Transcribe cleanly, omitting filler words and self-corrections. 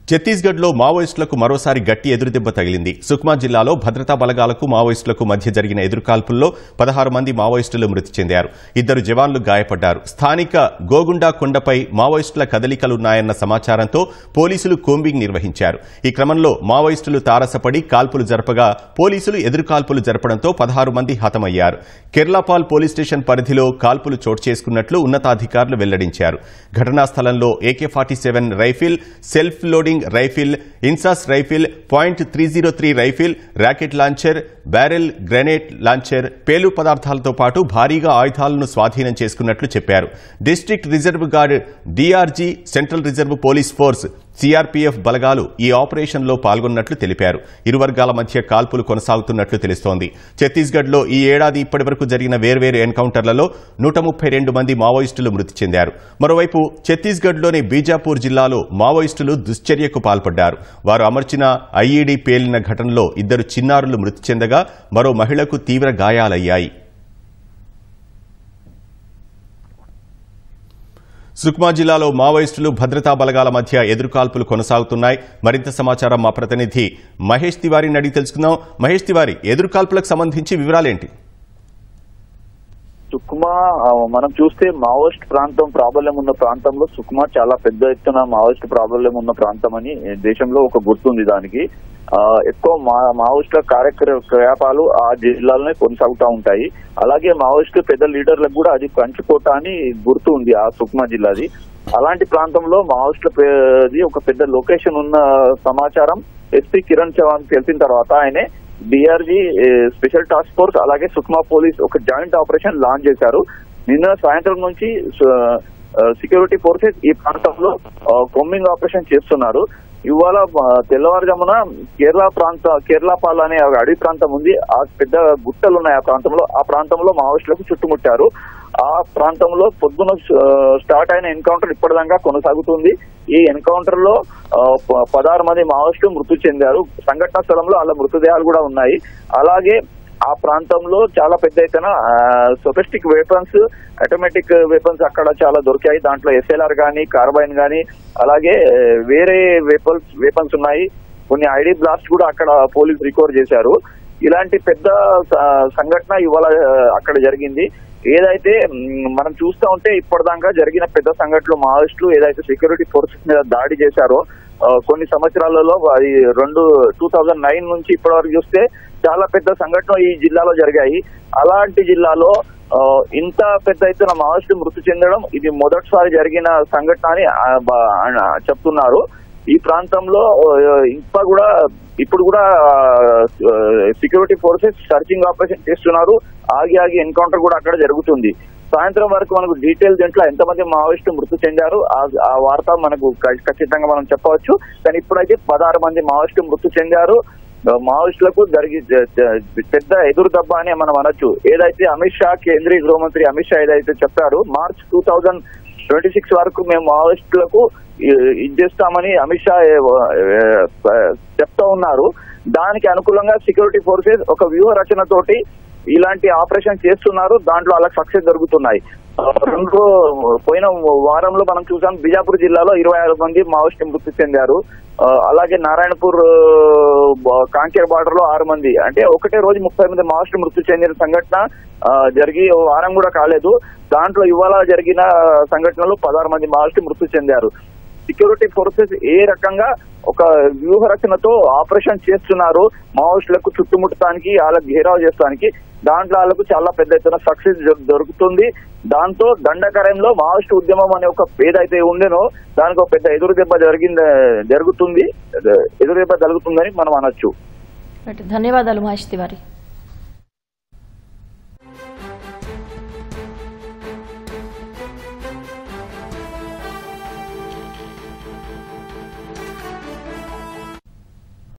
ఛత్తీస్గఢ్లో మావోయిస్టులకు మరోసారి గట్టి ఎదురుదెబ్బ తగిలింది. సుక్మా జిల్లాలో భద్రతా బలగాలకు మావోయిస్టులకు మధ్య జరిగిన ఎదురుకాల్పుల్లో 16 మంది మావోయిస్టులు మృతి చెందారు. 2 జవాన్లు గాయపడ్డారు. స్థానిక గోగుండా కొండపై మావోయిస్టుల కదలికలున్నాయన్న సమాచారంతో పోలీసులు కోంబింగ్ నిర్వహించారు. ఈ క్రమంలో మావోయిస్టులు తారసపడి కాల్పులు జరపగా పోలీసులు ఎదురుకాల్పులు జరపడంతో 16 మంది హతమయ్యారు. కెర్లాపాల్ పోలీస్ స్టేషన్ పరిధిలో కాల్పులు చోటు చేసుకున్నట్లు ఉన్నతాధికారులు వెల్లడించారు. ఘటనా స్థలంలో AK-47 rifle, self loading rifle, INSAS rifle, .303 rifle, rocket launcher, barrel grenade launcher, పేలు పదార్థాలతో పాటు భారీగా ఆయుధాలను స్వాధీనం చేసుకున్నట్లు చెప్పారు. District reserve guard, DRG, central reserve police force, CRPF బలగాలు ఈ ఆపరేషన్లో పాల్గొన్నట్లు తెలిపారు. ఇరు వర్గాల మధ్య కాల్పులు కొనసాగుతున్నట్లు తెలుస్తోంది. ఛత్తీస్గఢ్లో ఈ ఏడాది ఇప్పటివరకు జరిగిన వేర్వేరు ఎన్కౌంటర్లలో 132 మంది మావోయిస్టులు మృతి చెందారు. మరోవైపు ఛత్తీస్గఢ్లోని బీజాపూర్ జిల్లాలో మావోయిస్టులు దుశ్చర్యకు పాల్పడ్డారు. వారు అమర్చిన IED పేలిన ఘటనలో 2 చిన్నారులు మృతి చెందగా మరో మహిళకు తీవ్ర గాయాలయ్యాయి. సుక్మా జిల్లాలో మావోయిస్టులు భద్రతా బలగాల మధ్య ఎదురుకాల్పులు కొనసాగుతున్నాయి. మరింత సమాచారం మా ప్రతినిధి మహేష్ తివారీని అడిగి తెలుసుకుందాం. మహేష్ తివారీ, ఎదురుకాల్పులకు సంబంధించి వివరాలేంటి? సుక్మా మనం చూస్తే మావోయిస్ట్ ప్రాంతం ప్రాబల్యం ఉన్న ప్రాంతంలో సుక్మా చాలా పెద్ద ఎత్తున మావోయిస్ట్ ప్రాబల్యం ఉన్న ప్రాంతం అని దేశంలో ఒక గుర్తుంది. దానికి ఎక్కువ మావోయిస్టుల కార్యకలాపాలు ఆ జిల్లాలోనే కొనసాగుతూ ఉంటాయి. అలాగే మావోయిస్టు పెద్ద లీడర్లకు కూడా అది కంచుకోట అని గుర్తు ఉంది ఆ సుక్మా జిల్లాది. అలాంటి ప్రాంతంలో మావోయిస్టులది ఒక పెద్ద లొకేషన్ ఉన్న సమాచారం SP కిరణ్ చౌహాన్ తెలిసిన తర్వాత ఆయనే DRG స్పెషల్ టాస్క్ ఫోర్స్ అలాగే సుక్మా పోలీస్ ఒక జాయింట్ ఆపరేషన్ లాంచ్ చేశారు. నిన్న సాయంత్రం నుంచి సెక్యూరిటీ ఫోర్సెస్ ఈ ప్రాంతంలో కొమ్మింగ్ ఆపరేషన్ చేస్తున్నారు. ఇవాళ తెల్లవారుజామున కేరళపాల్ అనే అడవి ప్రాంతం ఉంది. ఆ పెద్ద గుట్టలు ఉన్నాయి ఆ ప్రాంతంలో మావోయిస్టులకు చుట్టుముట్టారు. ఆ ప్రాంతంలో పొద్దున స్టార్ట్ అయిన ఎన్కౌంటర్ ఇప్పటిదాకా కొనసాగుతుంది. ఈ ఎన్కౌంటర్ లో 16 మంది మావోయిస్టులు మృతి చెందారు. సంఘటనా స్థలంలో వాళ్ళ మృతదేహాలు కూడా ఉన్నాయి. అలాగే ఆ ప్రాంతంలో చాలా పెద్ద ఎత్తున సొఫిస్టిక్ వెపన్స్, ఆటోమేటిక్ వెపన్స్ అక్కడ చాలా దొరికాయి. దాంట్లో SLR గానీ, కార్బైన్ గానీ, అలాగే వేరే వెపన్స్ ఉన్నాయి. కొన్ని ID బ్లాస్ట్ కూడా అక్కడ పోలీసు రికవర్ చేశారు. ఇలాంటి పెద్ద సంఘటన ఇవాళ అక్కడ జరిగింది. ఏదైతే మనం చూస్తూ ఉంటే ఇప్పటిదాకా జరిగిన పెద్ద సంఘటనలు మావోయిస్టులు ఏదైతే సెక్యూరిటీ ఫోర్సెస్ మీద దాడి చేశారో కొన్ని సంవత్సరాలలో అది 2009 నుంచి ఇప్పటి వరకు చూస్తే చాలా పెద్ద సంఘటనలు ఈ జిల్లాలో జరిగాయి. అలాంటి జిల్లాలో ఇంత పెద్ద ఎత్తున మావోయిస్టులు మృతి చెందడం ఇది మొదటిసారి జరిగిన సంఘటన అని చెప్తున్నారు. ఈ ప్రాంతంలో ఇప్పుడు కూడా సెక్యూరిటీ ఫోర్సెస్ సర్చింగ్ ఆపరేషన్ చేస్తున్నారు. ఆగి ఎన్కౌంటర్ కూడా అక్కడ జరుగుతుంది. సాయంత్రం వరకు మనకు డీటెయిల్ దీంట్లో ఎంతమంది మావోయిస్టులు మృతి చెందారు ఆ వార్త మనకు ఖచ్చితంగా మనం చెప్పవచ్చు. కానీ ఇప్పుడైతే 16 మంది మావోయిస్టులు మృతి చెందారు. మావోయిస్టులకు పెద్ద ఎదురు దెబ్బ అని మనం అనొచ్చు. ఏదైతే అమిత్ షా, కేంద్రీయ గృహమంత్రి అమిత్ షా ఏదైతే చెప్పారు మార్చ్ 2026 వరకు మేము మావోయిస్టులకు ఇది చేస్తామని అమిత్ షా చెప్తా ఉన్నారు. దానికి అనుకూలంగా సెక్యూరిటీ ఫోర్సెస్ ఒక వ్యూహ రచనతోటి ఇలాంటి ఆపరేషన్ చేస్తున్నారు. దాంట్లో అలా సక్సెస్ జరుగుతున్నాయి. పోయిన వారంలో మనం చూసాం బీజాపూర్ జిల్లాలో 26 మంది మావోయిస్టులు మృతి చెందారు. అలాగే నారాయణపూర్ కాంకేర్ బార్డర్ లో 6 మంది, అంటే ఒకటే రోజు 30 మంది మావోయిస్టులు మృతి చెందిన సంఘటన జరిగి వారం కూడా కాలేదు. దాంట్లో ఇవాళ జరిగిన సంఘటనలో 16 మంది మావోయిస్టులు మృతి చెందారు. సెక్యూరిటీ ఫోర్సెస్ ఏ రకంగా ఒక వ్యూహ రచనతో ఆపరేషన్ చేస్తున్నారు మావోయిస్టులకు చుట్టుముట్టడానికి, వాళ్ళకు ఘేరావు చేస్తానికి. దాంట్లో వాళ్ళకు చాలా పెద్ద ఎత్తున సక్సెస్ దొరుకుతుంది. దాంతో దండకార్యంలో మావోయిస్టు ఉద్యమం అనే ఒక ఏదైతే ఉండేనో దానికి ఒక పెద్ద ఎదురుదెబ్బ జరుగుతుందని మనం అనొచ్చు. ధన్యవాదాలు మహేష్ తివారీ.